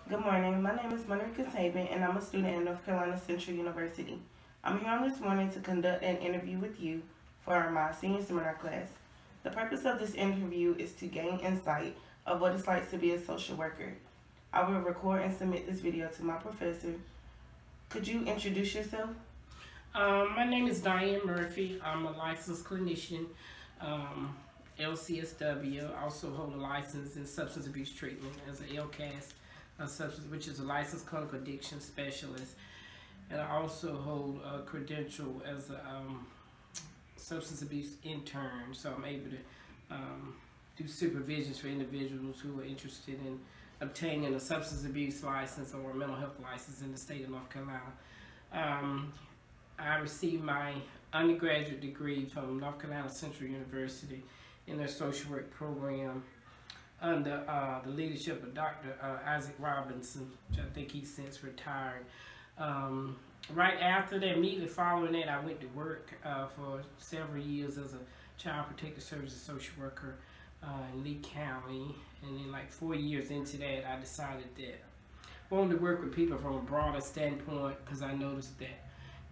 Good morning. My name is Monica Saban, and I'm a student at North Carolina Central University. I'm here on this morning to conduct an interview with you for my senior seminar class. The purpose of this interview is to gain insight of what it's like to be a social worker. I will record and submit this video to my professor. Could you introduce yourself? My name is Diann Murphy. I'm a licensed clinician, LCSW. I also hold a license in substance abuse treatment as an LCAS, which is a licensed clinical addiction specialist. And I also hold a credential as a substance abuse intern, so I'm able to do supervisions for individuals who are interested in obtaining a substance abuse license or a mental health license in the state of North Carolina. I received my undergraduate degree from North Carolina Central University in their social work program under the leadership of Dr. Isaac Robinson, which I think he's since retired. Right after that, immediately following that, I went to work for several years as a child protective services social worker in Lee County. And then like 4 years into that, I decided that I wanted to work with people from a broader standpoint because I noticed that,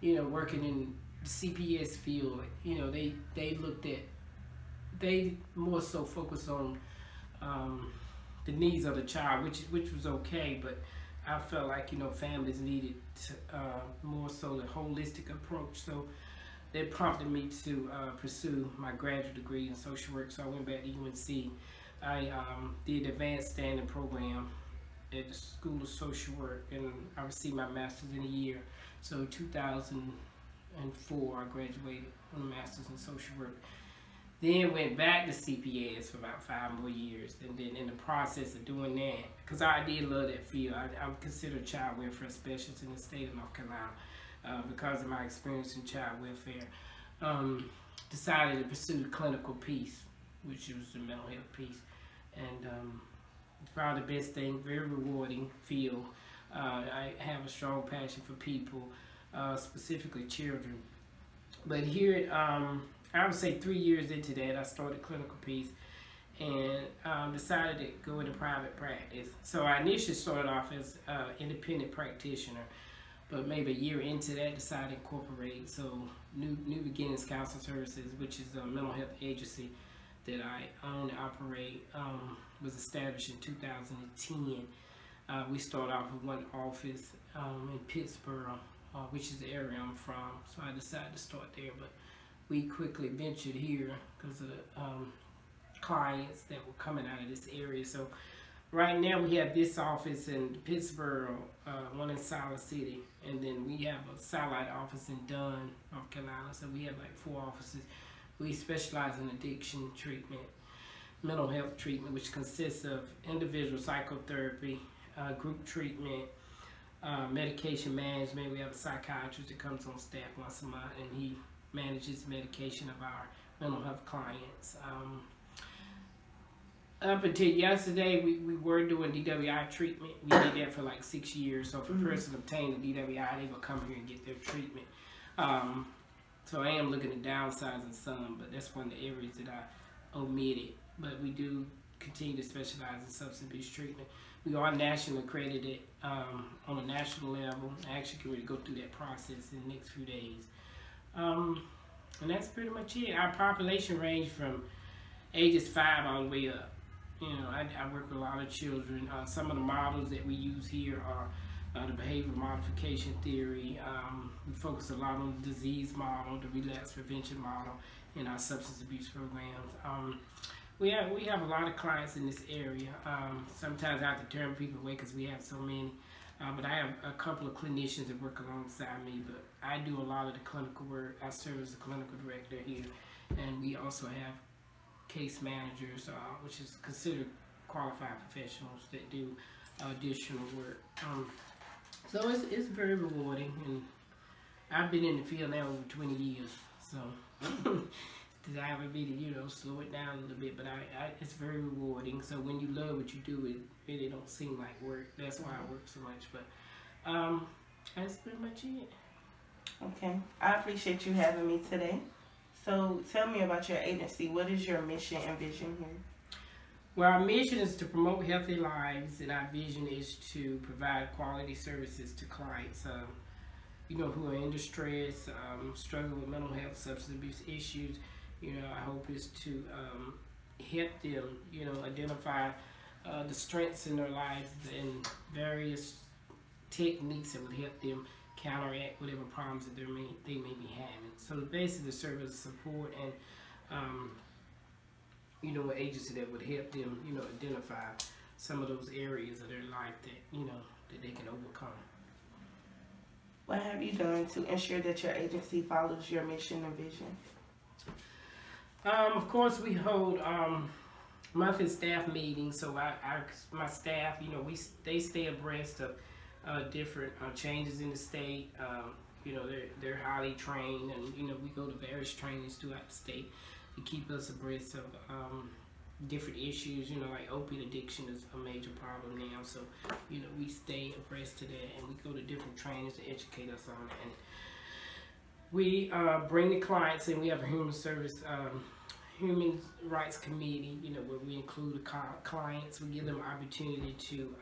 working in the CPS field, they more so focused on the needs of the child, which was okay, but I felt like families needed more so the holistic approach. So that prompted me to pursue my graduate degree in social work. So I went back to UNC. I did advanced standing program at the School of Social Work, and I received my master's in a year. So 2004, I graduated with a master's in social work. Then went back to CPS for about 5 more years, and then in the process of doing that, because I did love that field, I'm considered a child welfare specialist in the state of North Carolina because of my experience in child welfare. Decided to pursue the clinical piece, which was the mental health piece, and found the best thing, very rewarding field. I have a strong passion for people, specifically children. But here I would say 3 years into that, I started clinical piece and decided to go into private practice. So I initially started off as an independent practitioner, but maybe a year into that, decided to incorporate. So New Beginnings Counseling Services, which is a mental health agency that I own and operate, was established in 2010. We started off with one office in Pittsburgh, which is the area I'm from. So I decided to start there, but we quickly ventured here because of the clients that were coming out of this area. So right now we have this office in Pittsburgh, one in Solid City, and then we have a satellite office in Dunn, North Carolina. So we have like 4 offices. We specialize in addiction treatment, mental health treatment, which consists of individual psychotherapy, group treatment, medication management. We have a psychiatrist that comes on staff once a month, and he manages medication of our mental health clients. Up until yesterday, we were doing DWI treatment. We did that for like 6 years. So if a person obtained a DWI, they would come here and get their treatment. So I am looking at downsizing some, but that's one of the areas that I omitted. But we do continue to specialize in substance abuse treatment. We are nationally accredited on a national level. I actually can really go through that process in the next few days. And that's pretty much it. Our population range from ages 5 all the way up. I work with a lot of children. Some of the models that we use here are the behavior modification theory. We focus a lot on the disease model, the relapse prevention model in our substance abuse programs. We have a lot of clients in this area. Sometimes I have to turn people away because we have so many. But I have a couple of clinicians that work alongside me, but I do a lot of the clinical work. I serve as a clinical director here, and we also have case managers, which is considered qualified professionals that do additional work. So it's very rewarding, and I've been in the field now over 20 years, so I haven't really, slow it down a little bit, but it's very rewarding. So when you love what you do, it really don't seem like work. That's why I work so much, but that's pretty much it. Okay. I appreciate you having me today. So tell me about your agency. What is your mission and vision here? Well, our mission is to promote healthy lives, and our vision is to provide quality services to clients, who are in distress, struggling with mental health, substance abuse issues. Our hope is to help them, identify the strengths in their lives and various techniques that would help them counteract whatever problems that they may be having. So basically, the serve as a support and an agency that would help them, identify some of those areas of their life that that they can overcome. What have you done to ensure that your agency follows your mission and vision? Of course, we hold monthly staff meetings, so my staff, they stay abreast of different changes in the state. They're highly trained, and we go to various trainings throughout the state to keep us abreast of different issues. Like opiate addiction is a major problem now, so we stay abreast to that, and we go to different trainings to educate us on it. And we bring the clients in. We have a human rights committee, where we include the clients. We give them an opportunity to,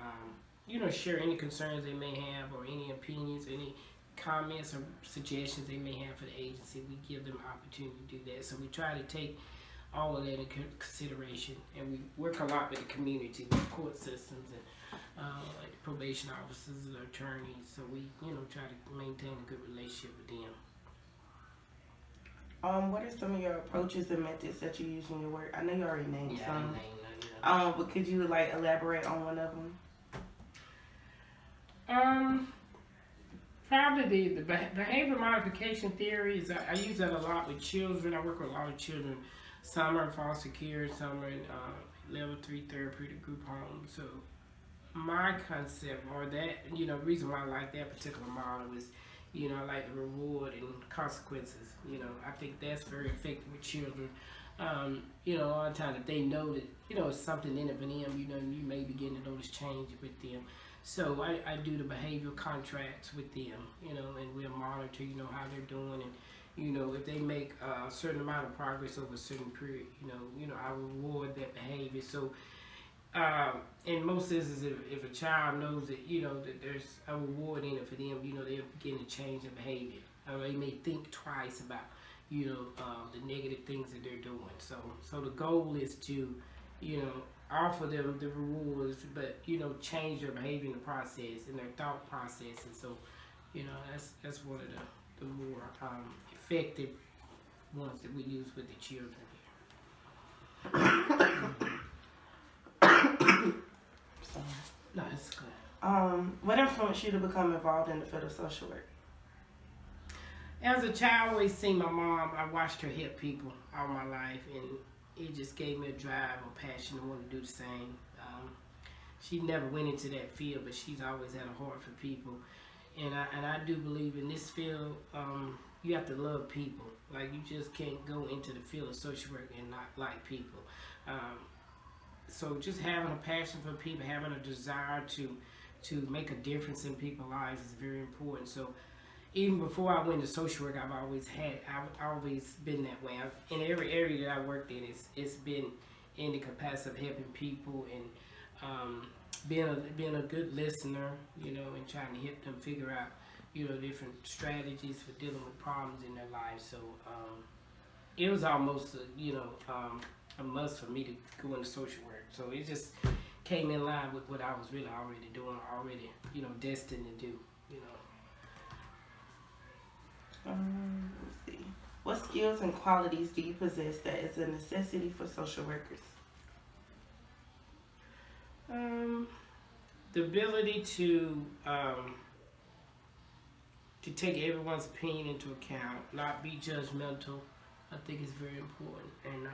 share any concerns they may have, or any opinions, any comments or suggestions they may have for the agency. We give them an opportunity to do that. So we try to take all of that into consideration, and we work a lot with the community, with court systems, and like the probation officers and attorneys. So we, try to maintain a good relationship with them. What are some of your approaches and methods that you use in your work? I know you already named Yeah, some. I named none. But could you elaborate on one of them? Probably the behavior modification theories. I use that a lot with children. I work with a lot of children. Some are in foster care, some are in level 3 therapeutic group homes. So my concept, or that, the reason why I like that particular model is, I like the reward and consequences. I think that's very effective with children. A lot of times if they know that, it's something in it for them, you may begin to notice change with them. So I do the behavioral contracts with them, and we'll monitor, how they're doing, and, if they make a certain amount of progress over a certain period, I reward that behavior. So in most instances, if a child knows that, that there's a reward in it for them, they'll begin to change their behavior. They may think twice about, the negative things that they're doing. So the goal is to, offer them the rewards, but, change their behavior in the process, in their thought process. And so, that's one of the more effective ones that we use with the children here. No, it's good. What influenced you to become involved in the field of social work? As a child, I always seen my mom. I watched her help people all my life, and it just gave me a drive or passion to want to do the same. She never went into that field, but she's always had a heart for people. And I do believe in this field, you have to love people. Like, you just can't go into the field of social work and not like people. So just having a passion for people, having a desire to make a difference in people's lives is very important. So even before I went to social work, I've always been that way. In every area that I worked in, it's been in the capacity of helping people and being a good listener, and trying to help them figure out, different strategies for dealing with problems in their lives. So it was almost, a must for me to go into social work. So it just came in line with what I was really already doing, destined to do, Let's see. What skills and qualities do you possess that is a necessity for social workers? The ability to take everyone's opinion into account, not be judgmental, I think is very important. And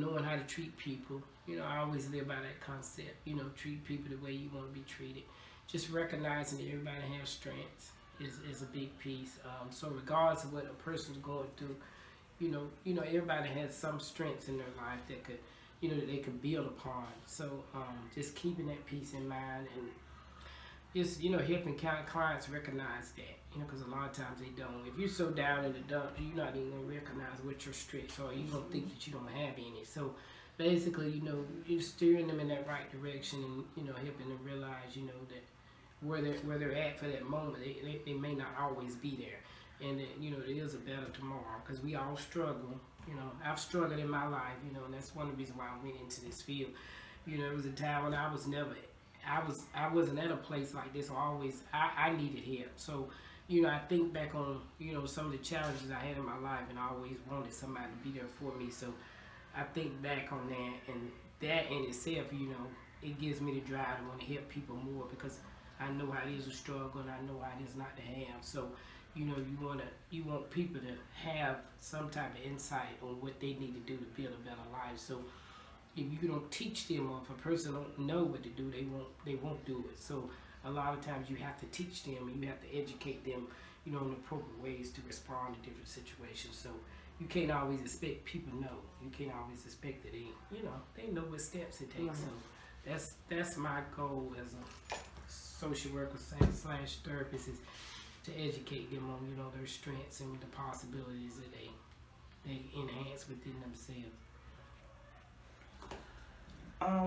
knowing how to treat people. I always live by that concept. Treat people the way you want to be treated. Just recognizing that everybody has strengths is a big piece. So regardless of what a person's going through, everybody has some strengths in their life that could, that they could build upon. So just keeping that piece in mind, and just, helping clients recognize that, because a lot of times they don't. If you're so down in the dumps, you're not even going to recognize what your strengths are. You're going to think that you don't have any. So basically, you're steering them in that right direction, and helping them realize, that where they're at for that moment, they may not always be there, and that there is a better tomorrow, because we all struggle. I've struggled in my life, and that's one of the reasons why I went into this field. It was a time when I wasn't at a place like this. I needed help. So, I think back on, some of the challenges I had in my life, and I always wanted somebody to be there for me. So I think back on that, and that in itself, it gives me the drive to want to help people more, because I know how it is to struggle, and I know how it is not to have. So, you want people to have some type of insight on what they need to do to build a better life. So if you don't teach them, or if a person don't know what to do, they won't do it. So a lot of times you have to teach them, and you have to educate them, in appropriate ways to respond to different situations. So you can't always expect people to know. You can't always expect that they know what steps it takes. Mm-hmm. So that's my goal as a social worker / therapist, is to educate them on their strengths and the possibilities that they enhance within themselves.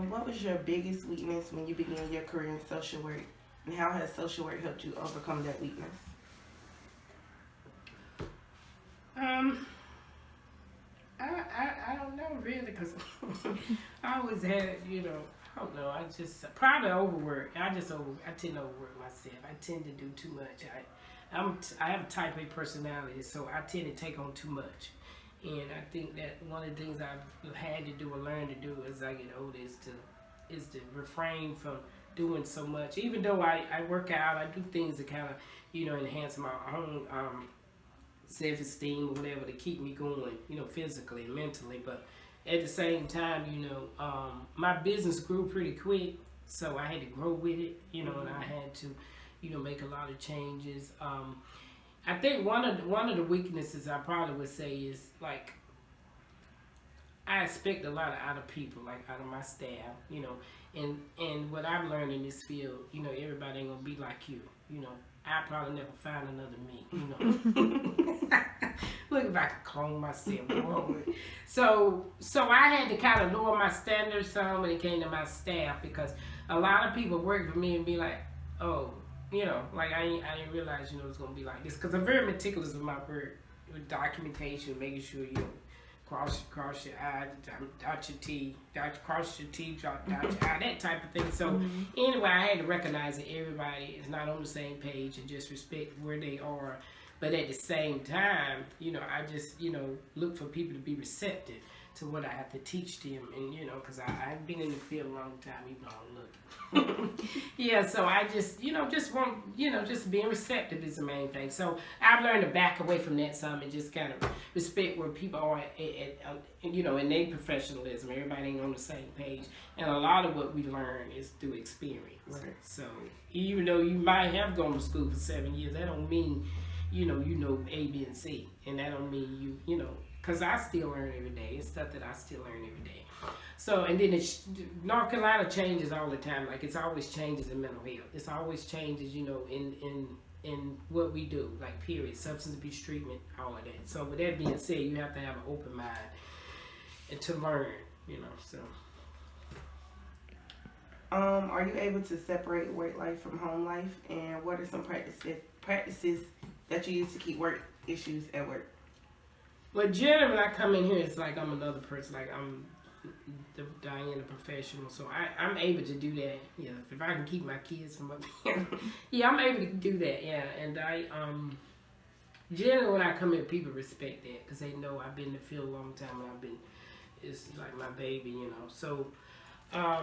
What was your biggest weakness when you began your career in social work, and how has social work helped you overcome that weakness? I don't know really, because I always had, I don't know, I just probably overwork. I tend to overwork myself. I tend to do too much. I have a type A personality, so I tend to take on too much. And I think that one of the things I've had to do or learn to do as I get older is to refrain from doing so much. Even though I work out, I do things to kind of, enhance my own self-esteem or whatever, to keep me going, physically and mentally. But at the same time, my business grew pretty quick, so I had to grow with it, and I had to, make a lot of changes. I think one of the weaknesses I probably would say is, like, I expect a lot out of people, like out of my staff, and what I've learned in this field, everybody ain't gonna be like you, I probably never find another me, Look, if I could clone myself. So I had to kind of lower my standards some when it came to my staff, because a lot of people work for me and be like, oh, like I didn't realize, it was going to be like this. Because I'm very meticulous with my work, with documentation, making sure you cross your I, dot your T, cross your T, dot your I, that type of thing. So anyway, I had to recognize that everybody is not on the same page, and just respect where they are. But at the same time, I just, look for people to be receptive to what I have to teach them. And, because I've been in the field a long time, even though I don't look. Yeah, so I just, just want, just being receptive is the main thing. So I've learned to back away from that some, and just kind of respect where people are at in their professionalism. Everybody ain't on the same page. And a lot of what we learn is through experience. Right. So even though you might have gone to school for 7 years, that don't mean, you know A, B, and C. And that don't mean because I still learn every day. It's stuff that I still learn every day. So, and then North Carolina changes all the time. Like, it's always changes in mental health. It's always changes, in what we do, like, period. Substance abuse treatment, all of that. So, with that being said, you have to have an open mind and to learn, so. Are you able to separate work life from home life? And what are some practices that you use to keep work issues at work? Well, generally, when I come in here, it's like I'm another person. Like, I'm Diann, the professional. So I'm able to do that. Yeah, if I can keep my kids from up here. Yeah, I'm able to do that. Yeah, and I generally when I come in, people respect that, because they know I've been in the field a long time, and it's like my baby, So I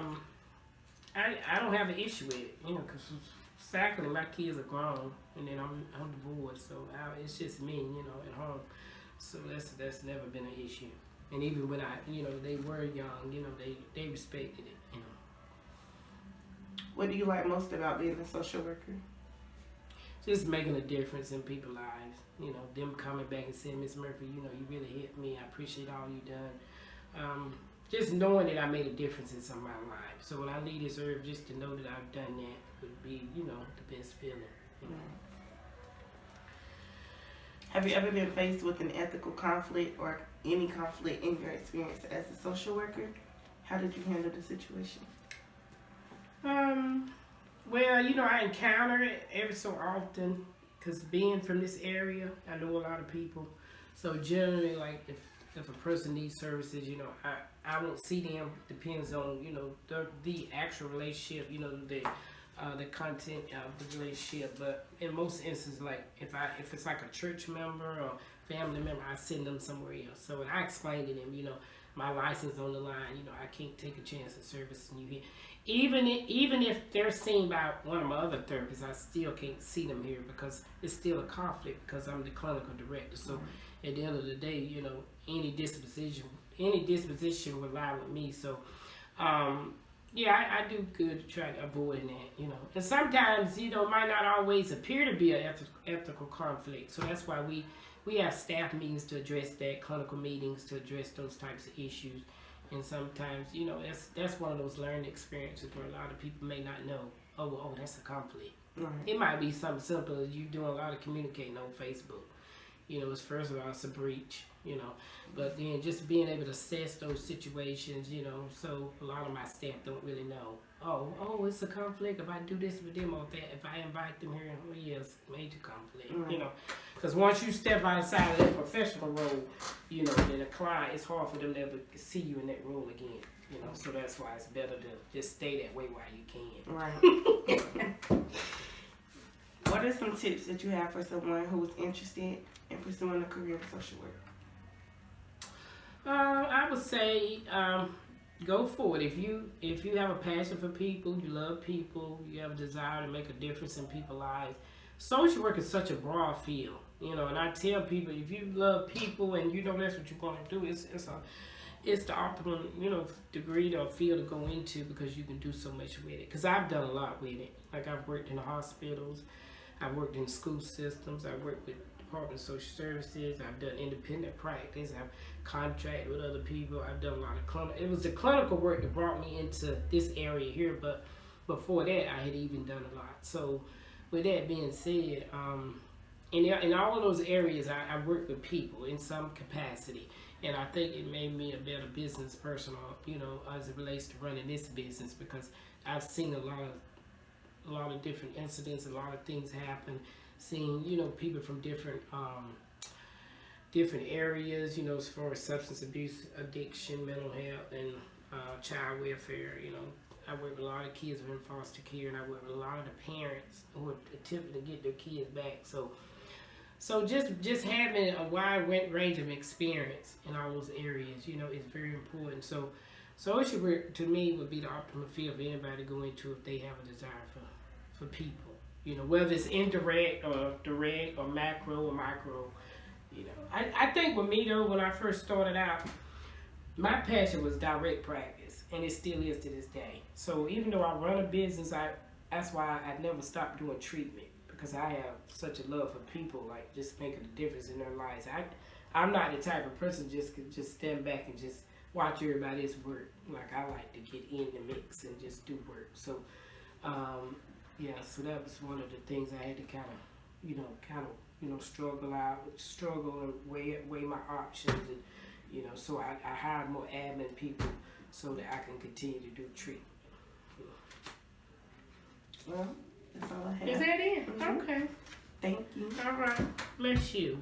don't have an issue with it, because secondly, my kids are grown, and then I'm divorced, so it's just me, at home. So that's never been an issue. And even when they were young, they respected it, What do you like most about being a social worker? Just making a difference in people's lives. Them coming back and saying, Miss Murphy, you really hit me. I appreciate all you done. Just knowing that I made a difference in somebody's life. So when I leave this earth, just to know that I've done that would be, the best feeling. Have you ever been faced with an ethical conflict or any conflict in your experience as a social worker? How did you handle the situation? Well, you know, I encounter it every so often because being from this area, I know a lot of people. So generally, like if a person needs services, you know, I won't see them. Depends on, you know, the actual relationship, you know, the content of the relationship. But in most instances, like if it's like a church member or family member, I send them somewhere else. So when I explain to them, you know, my license on the line, you know, I can't take a chance of servicing you here. Even if they're seen by one of my other therapists, I still can't see them here because it's still a conflict because I'm the clinical director. So at the end of the day, you know, any disposition will lie with me. So yeah, I do good to try to avoid that, you know. And sometimes, you know, it might not always appear to be an ethical conflict. So that's why we have staff meetings to address that, clinical meetings to address those types of issues. And sometimes, you know, that's one of those learning experiences where a lot of people may not know, oh, that's a conflict. Right. It might be something simple as you doing a lot of communicating on Facebook. You know, it's first of all, it's a breach, you know. But then just being able to assess those situations, you know, so a lot of my staff don't really know. Oh, it's a conflict if I do this with them or that. If I invite them here, oh yes, major conflict, Right. you know. Because once you step outside of that professional role, you know, then a client, it's hard for them to ever see you in that role again, you know. So that's why it's better to just stay that way while you can. Right. What are some tips that you have for someone who is interested in pursuing a career in social work? I would say go for it. If you have a passion for people, you love people, you have a desire to make a difference in people's lives. Social work is such a broad field, you know. And I tell people, if you love people and you know that's what you're going to do, it's the optimum, you know, degree or field to go into because you can do so much with it. Because I've done a lot with it. Like I've worked in the hospitals, I've worked in school systems, I've worked with Department of Social Services, I've done independent practice, I've contracted with other people, I've done a lot of clinical. It was the clinical work that brought me into this area here, but before that I had even done a lot. So with that being said, in all of those areas I worked with people in some capacity, and I think it made me a better business person, you know, as it relates to running this business, because I've seen a lot of different incidents, a lot of things happen, seeing, you know, people from different areas, you know, as far as substance abuse, addiction, mental health, and child welfare. You know, I work with a lot of kids who are in foster care, and I work with a lot of the parents who are attempting to get their kids back. So just having a wide range of experience in all those areas, you know, is very important. So social work to me would be the optimal field for anybody to go into if they have a desire for people. You know, whether it's indirect or direct or macro or micro. You know, I think with me though, when I first started out, my passion was direct practice, and it still is to this day. So even though I run a business, that's why I never stopped doing treatment, because I have such a love for people, like just making a difference in their lives. I'm not the type of person just stand back and just watch everybody else work. Like I like to get in the mix and just do work. So yeah, so that was one of the things I had to kind of struggle and weigh my options, and you know, so I hired more admin people so that I can continue to do treatment. Well, that's all I have. Is that it? Mm-hmm. Okay. Thank you. All right. Bless you.